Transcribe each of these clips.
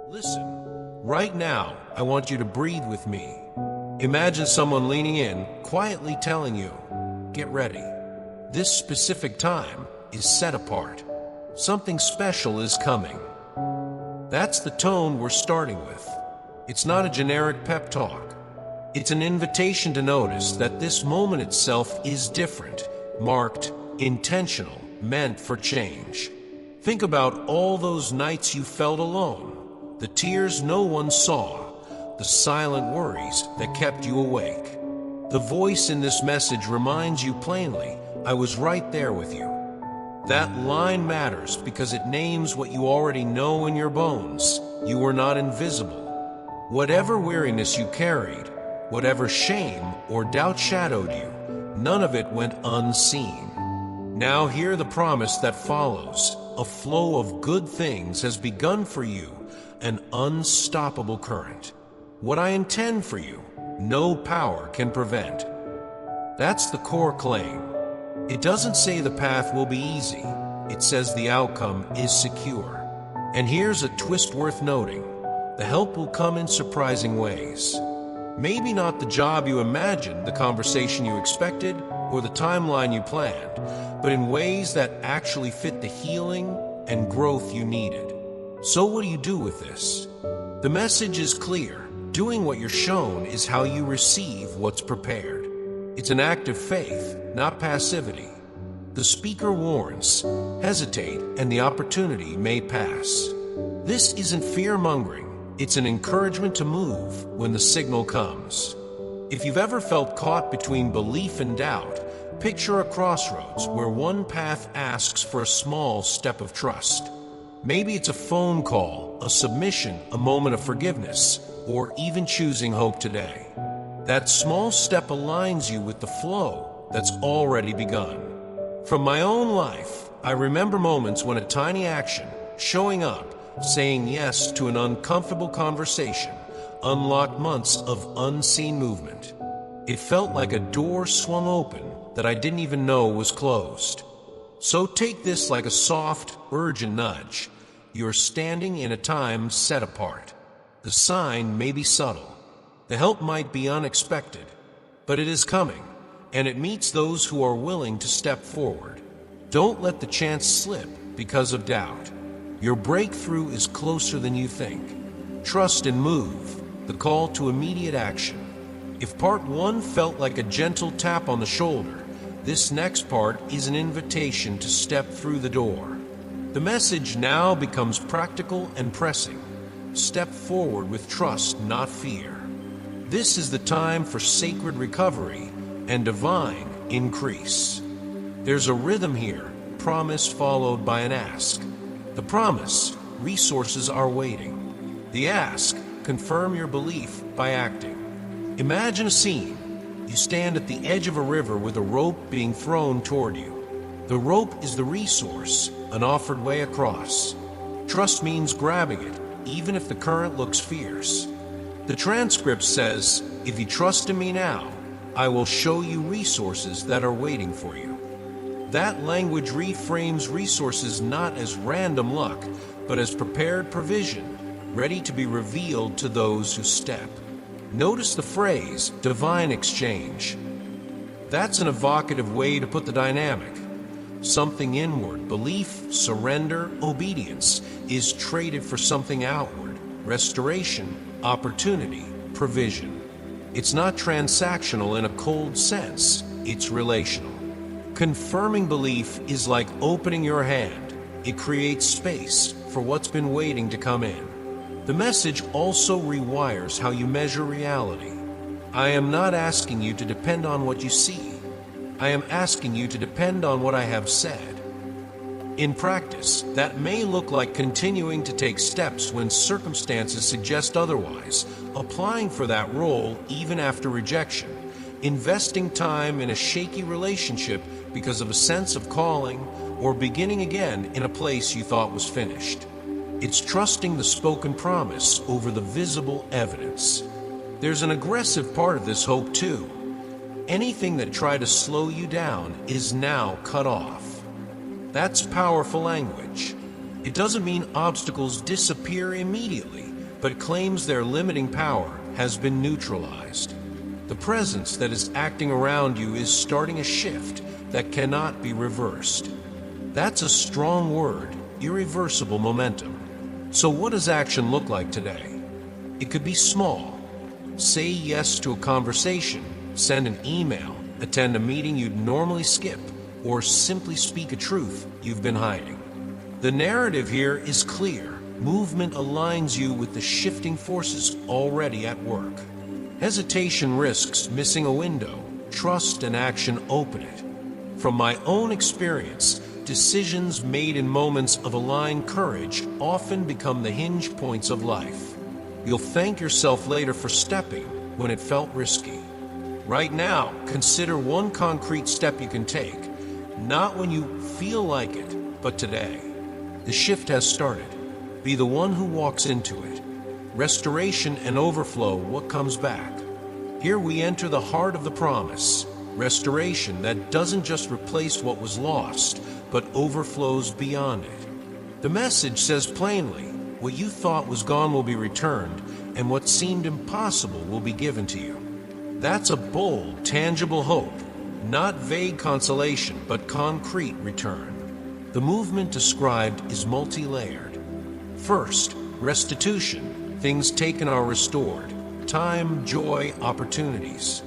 Listen, right now, I want you to breathe with me. Imagine someone leaning in, quietly telling you, get ready. This specific time is set apart. Something special is coming. That's the tone we're starting with. It's not a generic pep talk. It's an invitation to notice that this moment itself is different, marked, intentional, meant for change. Think about all those nights you felt alone. The tears no one saw, the silent worries that kept you awake. The voice in this message reminds you plainly, I was right there with you. That line matters because it names what you already know in your bones. You were not invisible. Whatever weariness you carried, whatever shame or doubt shadowed you, none of it went unseen. Now hear the promise that follows. A flow of good things has begun for you, an unstoppable current. What I intend for you, no power can prevent. That's the core claim. It doesn't say the path will be easy. It says the outcome is secure. And here's a twist worth noting. The help will come in surprising ways. Maybe not the job you imagined, the conversation you expected, or the timeline you planned, but in ways that actually fit the healing and growth you needed. So what do you do with this? The message is clear. Doing what you're shown is how you receive what's prepared. It's an act of faith, not passivity. The speaker warns, hesitate, and the opportunity may pass. This isn't fear-mongering. It's an encouragement to move when the signal comes. If you've ever felt caught between belief and doubt, picture a crossroads where one path asks for a small step of trust. Maybe it's a phone call, a submission, a moment of forgiveness, or even choosing hope today. That small step aligns you with the flow that's already begun. From my own life, I remember moments when a tiny action, showing up, saying yes to an uncomfortable conversation, unlocked months of unseen movement. It felt like a door swung open that I didn't even know was closed. So take this like a soft, urgent nudge. You're standing in a time set apart. The sign may be subtle. The help might be unexpected, but it is coming, and it meets those who are willing to step forward. Don't let the chance slip because of doubt. Your breakthrough is closer than you think. Trust and move, the call to immediate action. If part one felt like a gentle tap on the shoulder, this next part is an invitation to step through the door. The message now becomes practical and pressing. Step forward with trust, not fear. This is the time for sacred recovery and divine increase. There's a rhythm here, promise followed by an ask. The promise, resources are waiting. The ask, confirm your belief by acting. Imagine a scene. You stand at the edge of a river with a rope being thrown toward you. The rope is the resource, an offered way across. Trust means grabbing it, even if the current looks fierce. The transcript says, if you trust in me now, I will show you resources that are waiting for you. That language reframes resources not as random luck, but as prepared provision, ready to be revealed to those who step. Notice the phrase, divine exchange. That's an evocative way to put the dynamic. Something inward, belief, surrender, obedience, is traded for something outward, restoration, opportunity, provision. It's not transactional in a cold sense, it's relational. Confirming belief is like opening your hand. It creates space for what's been waiting to come in. The message also rewires how you measure reality. I am not asking you to depend on what you see. I am asking you to depend on what I have said. In practice, that may look like continuing to take steps when circumstances suggest otherwise, applying for that role even after rejection, investing time in a shaky relationship because of a sense of calling, or beginning again in a place you thought was finished. It's trusting the spoken promise over the visible evidence. There's an aggressive part of this hope too. Anything that tried to slow you down is now cut off. That's powerful language. It doesn't mean obstacles disappear immediately, but claims their limiting power has been neutralized. The presence that is acting around you is starting a shift that cannot be reversed. That's a strong word, irreversible momentum. So what does action look like today? It could be small. Say yes to a conversation, send an email, attend a meeting you'd normally skip, or simply speak a truth you've been hiding. The narrative here is clear. Movement aligns you with the shifting forces already at work. Hesitation risks missing a window. Trust and action open it. From my own experience, decisions made in moments of aligned courage often become the hinge points of life. You'll thank yourself later for stepping when it felt risky. Right now, consider one concrete step you can take, not when you feel like it, but today. The shift has started. Be the one who walks into it. Restoration and overflow, what comes back? Here we enter the heart of the promise. Restoration that doesn't just replace what was lost, but overflows beyond it. The message says plainly, what you thought was gone will be returned, and what seemed impossible will be given to you. That's a bold, tangible hope, not vague consolation, but concrete return. The movement described is multi-layered. First, restitution. Things taken are restored. Time, joy, opportunities.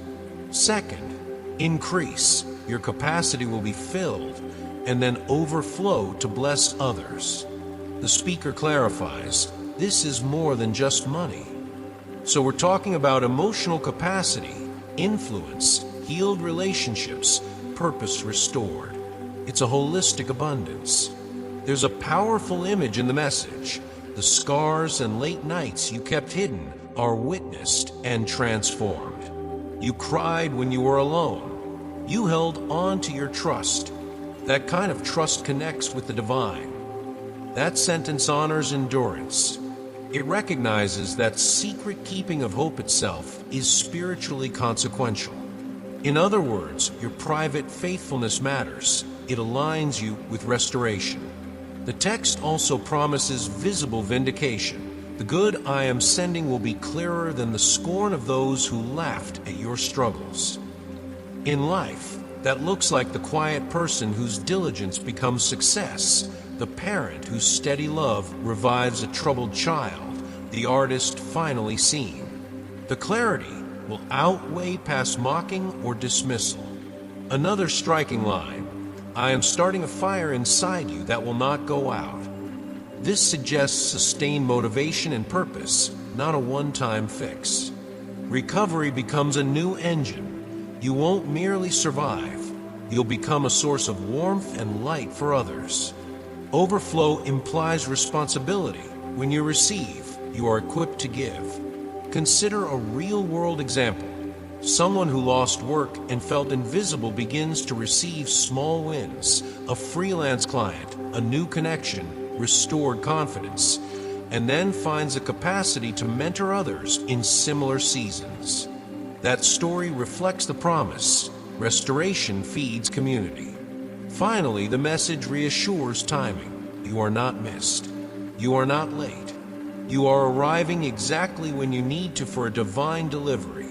Second, increase. Your capacity will be filled and then overflow to bless others. The speaker clarifies, this is more than just money. So we're talking about emotional capacity, influence, healed relationships, purpose restored. It's a holistic abundance. There's a powerful image in the message. The scars and late nights you kept hidden are witnessed and transformed. You cried when you were alone. You held on to your trust. That kind of trust connects with the divine. That sentence honors endurance. It recognizes that secret keeping of hope itself is spiritually consequential. In other words, your private faithfulness matters. It aligns you with restoration. The text also promises visible vindication. The good I am sending will be clearer than the scorn of those who laughed at your struggles. In life, that looks like the quiet person whose diligence becomes success, the parent whose steady love revives a troubled child, the artist finally seen. The clarity will outweigh past mocking or dismissal. Another striking line, I am starting a fire inside you that will not go out. This suggests sustained motivation and purpose, not a one-time fix. Recovery becomes a new engine. You won't merely survive. You'll become a source of warmth and light for others. Overflow implies responsibility. When you receive, you are equipped to give. Consider a real-world example. Someone who lost work and felt invisible begins to receive small wins. A freelance client, a new connection, restored confidence, and then finds a capacity to mentor others in similar seasons. That story reflects the promise. Restoration feeds community. Finally, the message reassures timing. You are not missed. You are not late. You are arriving exactly when you need to for a divine delivery.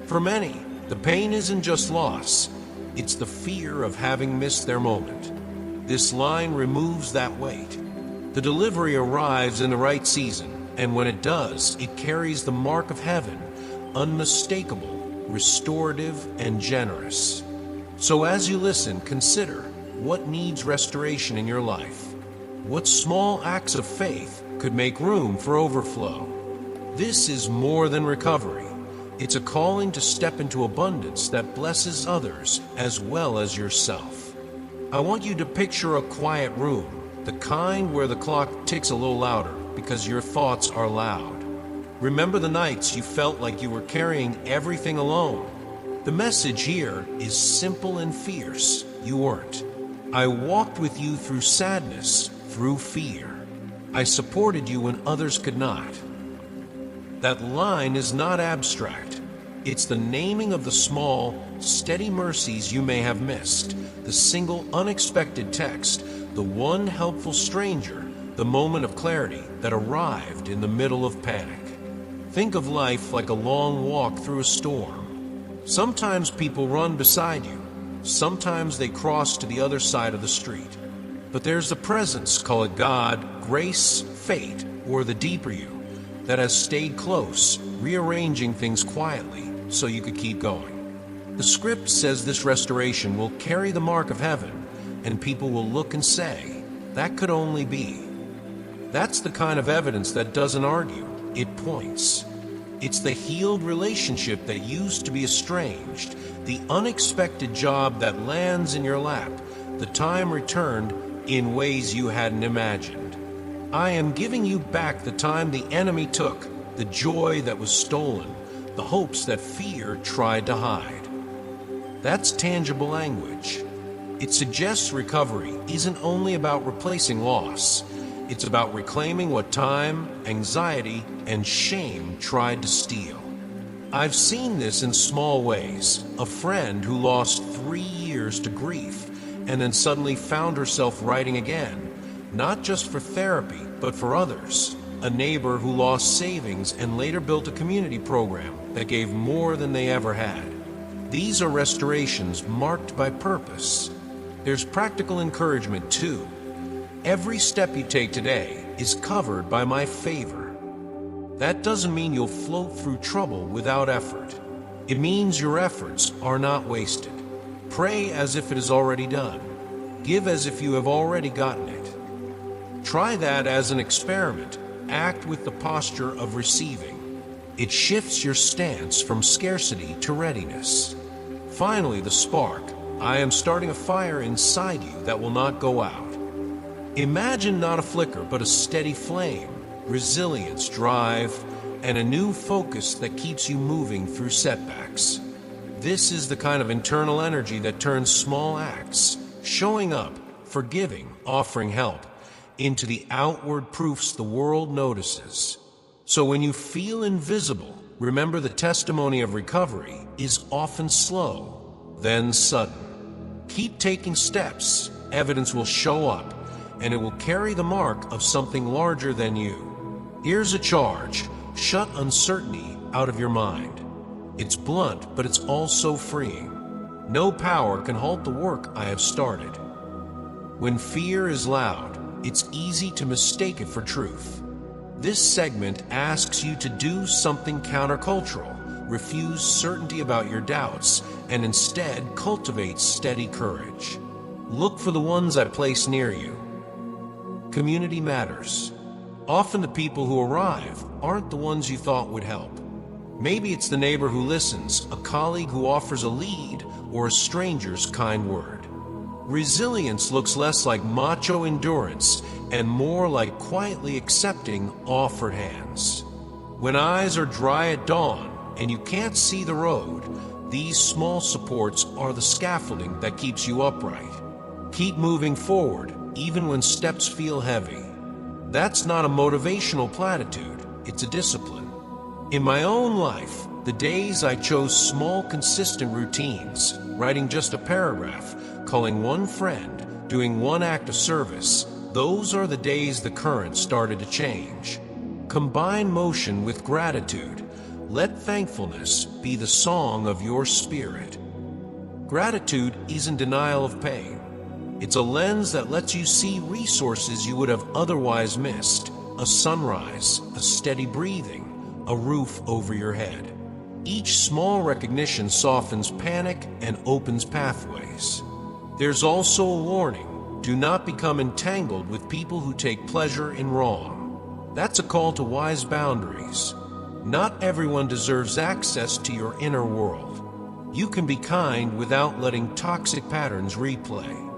For many, the pain isn't just loss. It's the fear of having missed their moment. This line removes that weight. The delivery arrives in the right season, and when it does, it carries the mark of heaven, unmistakable, restorative, and generous. So as you listen, consider what needs restoration in your life. What small acts of faith could make room for overflow? This is more than recovery. It's a calling to step into abundance that blesses others as well as yourself. I want you to picture a quiet room, the kind where the clock ticks a little louder because your thoughts are loud. Remember the nights you felt like you were carrying everything alone. The message here is simple and fierce. You weren't. I walked with you through sadness, through fear. I supported you when others could not. That line is not abstract. It's the naming of the small, steady mercies you may have missed, the single unexpected text, the one helpful stranger, the moment of clarity that arrived in the middle of panic. Think of life like a long walk through a storm. Sometimes people run beside you. Sometimes they cross to the other side of the street. But there's the presence, call it God, grace, fate, or the deeper you, that has stayed close, rearranging things quietly so you could keep going. The script says this restoration will carry the mark of heaven, and people will look and say, that could only be. That's the kind of evidence that doesn't argue, it points. It's the healed relationship that used to be estranged, the unexpected job that lands in your lap, the time returned in ways you hadn't imagined. I am giving you back the time the enemy took, the joy that was stolen, the hopes that fear tried to hide. That's tangible language. It suggests recovery isn't only about replacing loss. It's about reclaiming what time, anxiety, and shame tried to steal. I've seen this in small ways. A friend who lost 3 years to grief and then suddenly found herself writing again, not just for therapy, but for others. A neighbor who lost savings and later built a community program that gave more than they ever had. These are restorations marked by purpose. There's practical encouragement too. Every step you take today is covered by my favor. That doesn't mean you'll float through trouble without effort. It means your efforts are not wasted. Pray as if it is already done. Give as if you have already gotten it. Try that as an experiment. Act with the posture of receiving. It shifts your stance from scarcity to readiness. Finally, the spark. I am starting a fire inside you that will not go out. Imagine not a flicker, but a steady flame, resilience, drive, and a new focus that keeps you moving through setbacks. This is the kind of internal energy that turns small acts, showing up, forgiving, offering help, into the outward proofs the world notices. So when you feel invisible, remember the testimony of recovery is often slow, then sudden. Keep taking steps, evidence will show up, and it will carry the mark of something larger than you. Here's a charge: shut uncertainty out of your mind. It's blunt, but it's also freeing. No power can halt the work I have started. When fear is loud, it's easy to mistake it for truth. This segment asks you to do something countercultural, refuse certainty about your doubts, and instead cultivate steady courage. Look for the ones I place near you. Community matters. Often the people who arrive aren't the ones you thought would help. Maybe it's the neighbor who listens, a colleague who offers a lead, or a stranger's kind word. Resilience looks less like macho endurance and more like quietly accepting offered hands. When eyes are dry at dawn and you can't see the road, these small supports are the scaffolding that keeps you upright. Keep moving forward, even when steps feel heavy. That's not a motivational platitude, it's a discipline. In my own life, the days I chose small, consistent routines, writing just a paragraph, calling one friend, doing one act of service, those are the days the current started to change. Combine motion with gratitude. Let thankfulness be the song of your spirit. Gratitude isn't denial of pain. It's a lens that lets you see resources you would have otherwise missed. A sunrise, a steady breathing, a roof over your head. Each small recognition softens panic and opens pathways. There's also a warning. Do not become entangled with people who take pleasure in wrong. That's a call to wise boundaries. Not everyone deserves access to your inner world. You can be kind without letting toxic patterns replay.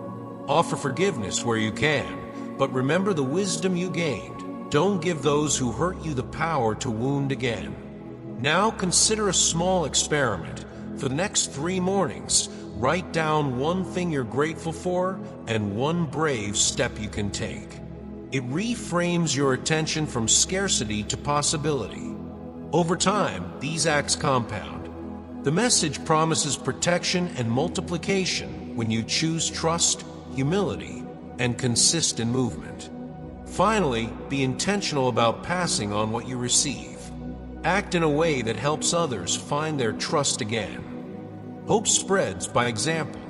Offer forgiveness where you can, but remember the wisdom you gained. Don't give those who hurt you the power to wound again. Now consider a small experiment. For the next 3 mornings, write down one thing you're grateful for and one brave step you can take. It reframes your attention from scarcity to possibility. Over time, these acts compound. The message promises protection and multiplication when you choose trust, humility, and consistent movement. Finally, be intentional about passing on what you receive. Act in a way that helps others find their trust again. Hope spreads by example.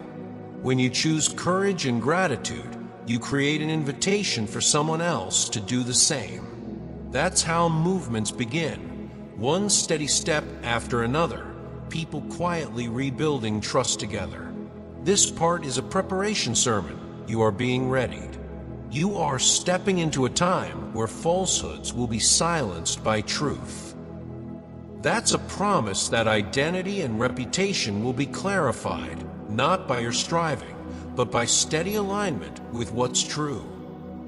When you choose courage and gratitude, you create an invitation for someone else to do the same. That's how movements begin, one steady step after another, people quietly rebuilding trust together. This part is a preparation sermon. You are being readied. You are stepping into a time where falsehoods will be silenced by truth. That's a promise that identity and reputation will be clarified, not by your striving, but by steady alignment with what's true.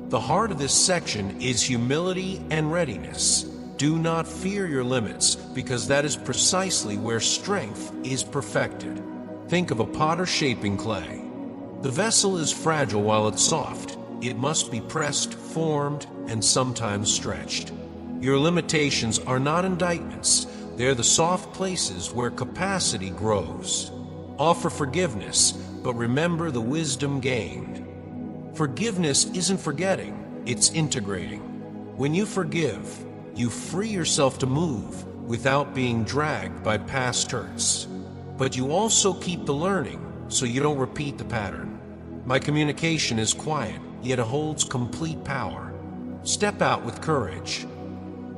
The heart of this section is humility and readiness. Do not fear your limits, because that is precisely where strength is perfected. Think of a potter shaping clay. The vessel is fragile while it's soft. It must be pressed, formed, and sometimes stretched. Your limitations are not indictments. They're the soft places where capacity grows. Offer forgiveness, but remember the wisdom gained. Forgiveness isn't forgetting, it's integrating. When you forgive, you free yourself to move without being dragged by past hurts. But you also keep the learning so you don't repeat the pattern. My communication is quiet, yet it holds complete power. Step out with courage.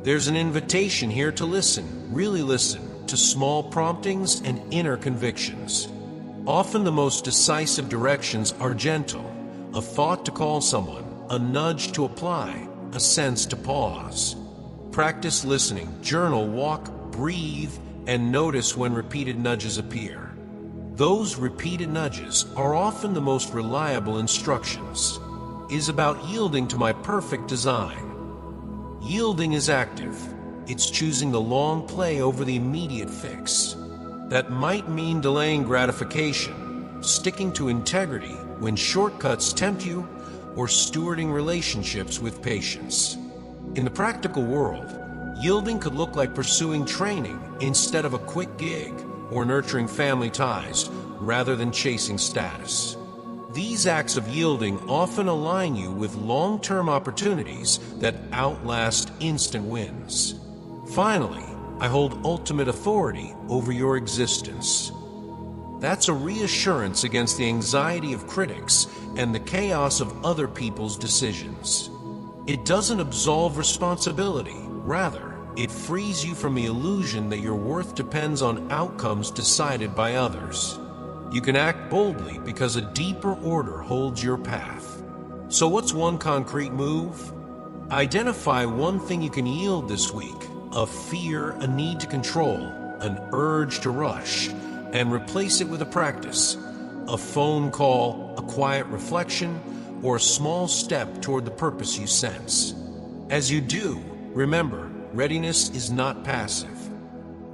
There's an invitation here to listen, really listen, to small promptings and inner convictions. Often the most decisive directions are gentle, a thought to call someone, a nudge to apply, a sense to pause. Practice listening, journal, walk, breathe, and notice when repeated nudges appear. Those repeated nudges are often the most reliable instructions. It is about yielding to my perfect design. Yielding is active. It's choosing the long play over the immediate fix. That might mean delaying gratification, sticking to integrity when shortcuts tempt you, or stewarding relationships with patience. In the practical world, yielding could look like pursuing training instead of a quick gig, or nurturing family ties rather than chasing status. These acts of yielding often align you with long-term opportunities that outlast instant wins. Finally, I hold ultimate authority over your existence. That's a reassurance against the anxiety of critics and the chaos of other people's decisions. It doesn't absolve responsibility. Rather, it frees you from the illusion that your worth depends on outcomes decided by others. You can act boldly because a deeper order holds your path. So what's one concrete move? Identify one thing you can yield this week: a fear, a need to control, an urge to rush, and replace it with a practice, a phone call, a quiet reflection, or a small step toward the purpose you sense. As you do, remember, readiness is not passive.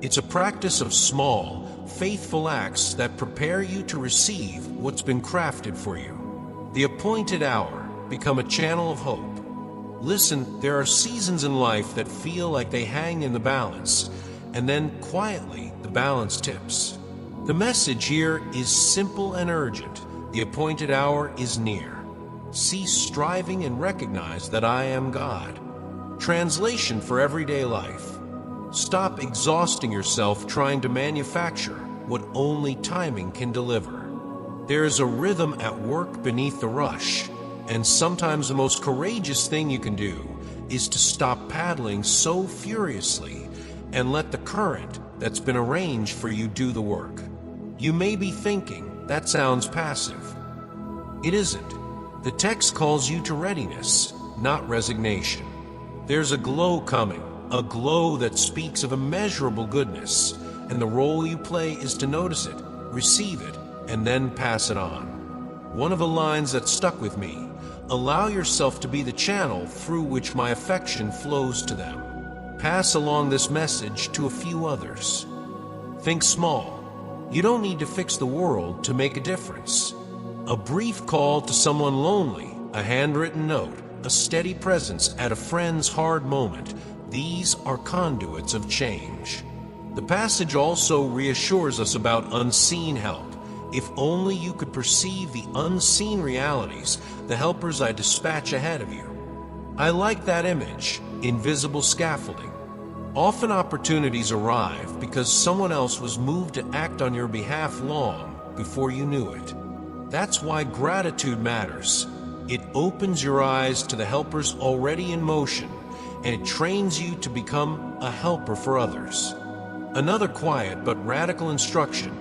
It's a practice of small, faithful acts that prepare you to receive what's been crafted for you. The appointed hour, become a channel of hope. Listen, there are seasons in life that feel like they hang in the balance, and then quietly the balance tips. The message here is simple and urgent. The appointed hour is near. Cease striving and recognize that I am God. Translation for everyday life. Stop exhausting yourself trying to manufacture what only timing can deliver. There is a rhythm at work beneath the rush, and sometimes the most courageous thing you can do is to stop paddling so furiously and let the current that's been arranged for you do the work. You may be thinking, that sounds passive. It isn't. The text calls you to readiness, not resignation. There's a glow coming, a glow that speaks of immeasurable goodness, and the role you play is to notice it, receive it, and then pass it on. One of the lines that stuck with me: allow yourself to be the channel through which my affection flows to them. Pass along this message to a few others. Think small. You don't need to fix the world to make a difference. A brief call to someone lonely, a handwritten note, a steady presence at a friend's hard moment, these are conduits of change. The passage also reassures us about unseen help. If only you could perceive the unseen realities, the helpers I dispatch ahead of you. I like that image, invisible scaffolding. Often opportunities arrive because someone else was moved to act on your behalf long before you knew it. That's why gratitude matters. It opens your eyes to the helpers already in motion, and it trains you to become a helper for others. Another quiet but radical instruction: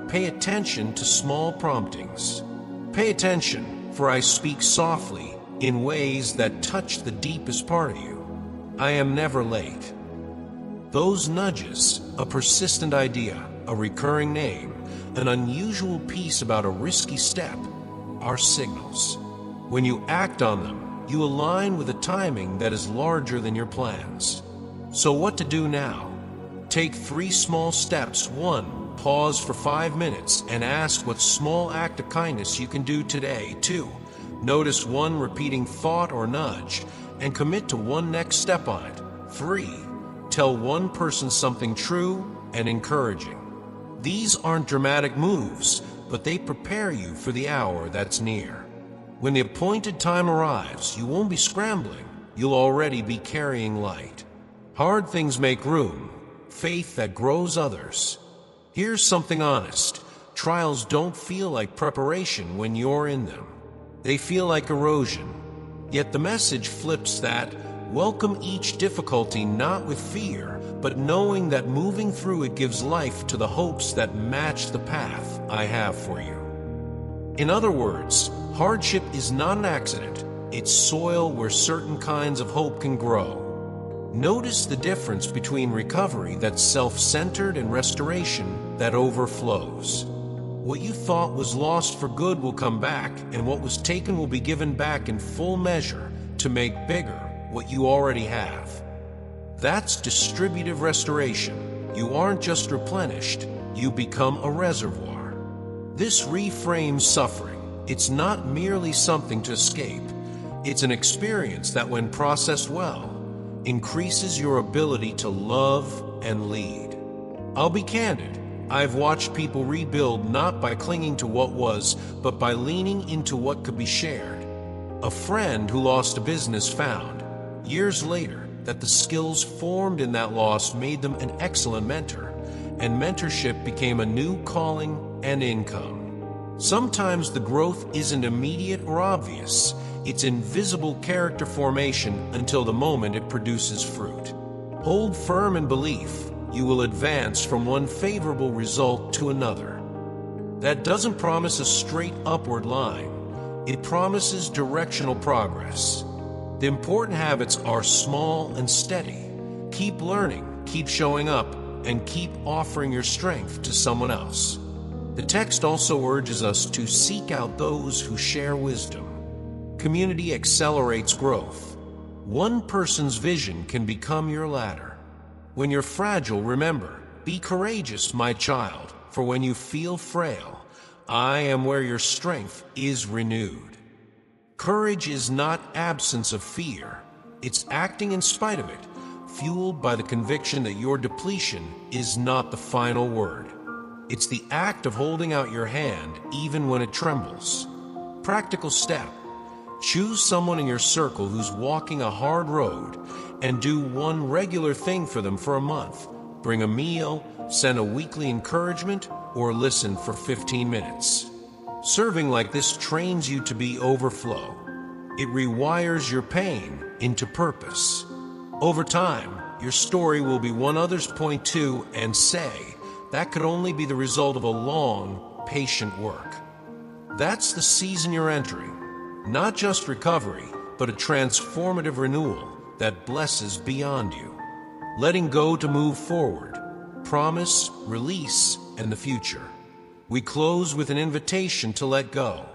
pay attention to small promptings. Pay attention, for I speak softly in ways that touch the deepest part of you. I am never late. Those nudges, a persistent idea, a recurring name, an unusual piece about a risky step, are signals. When you act on them, you align with a timing that is larger than your plans. So what to do now? Take 3 small steps. 1. Pause for 5 minutes and ask what small act of kindness you can do today. 2. Notice one repeating thought or nudge and commit to one next step on it. 3. Tell one person something true and encouraging. These aren't dramatic moves, but they prepare you for the hour that's near. When the appointed time arrives, you won't be scrambling. You'll already be carrying light. Hard things make room, faith that grows others. Here's something honest. Trials don't feel like preparation when you're in them. They feel like erosion. Yet the message flips that: welcome each difficulty not with fear, but knowing that moving through it gives life to the hopes that match the path I have for you. In other words, hardship is not an accident. It's soil where certain kinds of hope can grow. Notice the difference between recovery that's self-centered and restoration that overflows. What you thought was lost for good will come back, and what was taken will be given back in full measure to make bigger what you already have. That's distributive restoration. You aren't just replenished, you become a reservoir. This reframes suffering. It's not merely something to escape. It's an experience that, when processed well, increases your ability to love and lead. I'll be candid. I've watched people rebuild not by clinging to what was, but by leaning into what could be shared. A friend who lost a business found, years later, that the skills formed in that loss made them an excellent mentor, and mentorship became a new calling and income. Sometimes the growth isn't immediate or obvious. It's invisible character formation until the moment it produces fruit. Hold firm in belief. You will advance from one favorable result to another. That doesn't promise a straight upward line. It promises directional progress. The important habits are small and steady. Keep learning, keep showing up, and keep offering your strength to someone else. The text also urges us to seek out those who share wisdom. Community accelerates growth. One person's vision can become your ladder. When you're fragile, remember, be courageous, my child, for when you feel frail, I am where your strength is renewed. Courage is not absence of fear. It's acting in spite of it, fueled by the conviction that your depletion is not the final word. It's the act of holding out your hand even when it trembles. Practical step. Choose someone in your circle who's walking a hard road and do one regular thing for them for a month. Bring a meal, send a weekly encouragement, or listen for 15 minutes. Serving like this trains you to be overflow. It rewires your pain into purpose. Over time, your story will be one others point to and say, that could only be the result of a long, patient work. That's the season you're entering. Not just recovery, but a transformative renewal that blesses beyond you. Letting go to move forward. Promise, release, and the future. We close with an invitation to let go.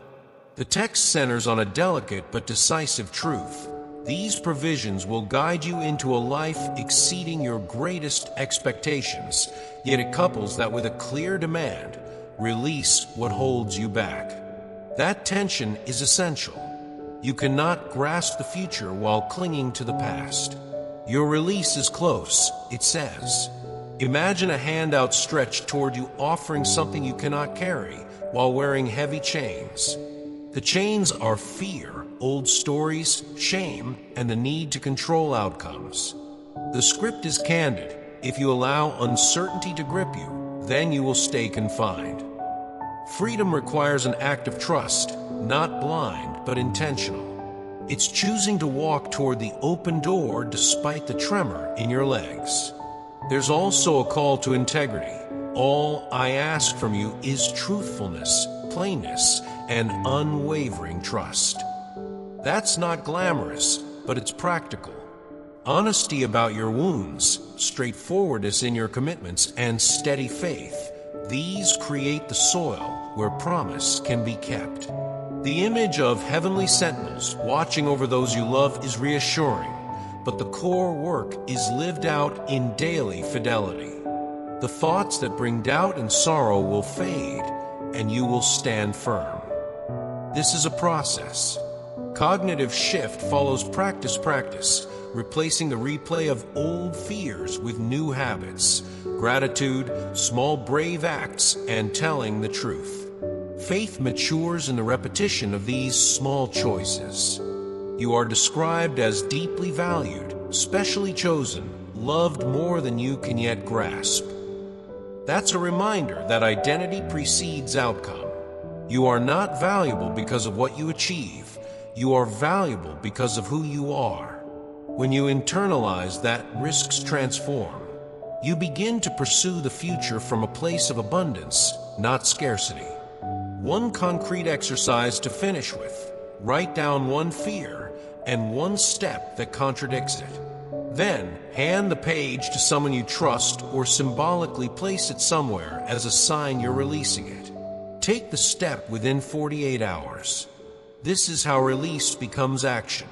The text centers on a delicate but decisive truth. These provisions will guide you into a life exceeding your greatest expectations, yet it couples that with a clear demand: release what holds you back. That tension is essential. You cannot grasp the future while clinging to the past. Your release is close, it says. Imagine a hand outstretched toward you, offering something you cannot carry while wearing heavy chains. The chains are fear, old stories, shame, and the need to control outcomes. The script is candid. If you allow uncertainty to grip you, then you will stay confined. Freedom requires an act of trust, not blind, but intentional. It's choosing to walk toward the open door despite the tremor in your legs. There's also a call to integrity. All I ask from you is truthfulness, plainness, and unwavering trust. That's not glamorous, but it's practical. Honesty about your wounds, straightforwardness in your commitments, and steady faith. These create the soil where promise can be kept. The image of heavenly sentinels watching over those you love is reassuring, but the core work is lived out in daily fidelity. The thoughts that bring doubt and sorrow will fade, and you will stand firm. This is a process. Cognitive shift follows practice, replacing the replay of old fears with new habits, gratitude, small brave acts, and telling the truth. Faith matures in the repetition of these small choices. You are described as deeply valued, specially chosen, loved more than you can yet grasp. That's a reminder that identity precedes outcome. You are not valuable because of what you achieve. You are valuable because of who you are. When you internalize that, risks transform. You begin to pursue the future from a place of abundance, not scarcity. One concrete exercise to finish with. Write down one fear and one step that contradicts it. Then, hand the page to someone you trust or symbolically place it somewhere as a sign you're releasing it. Take the step within 48 hours. This is how release becomes action.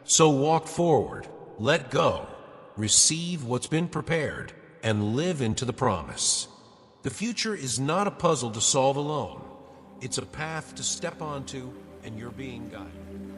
So walk forward, let go, receive what's been prepared, and live into the promise. The future is not a puzzle to solve alone. It's a path to step onto, and you're being guided.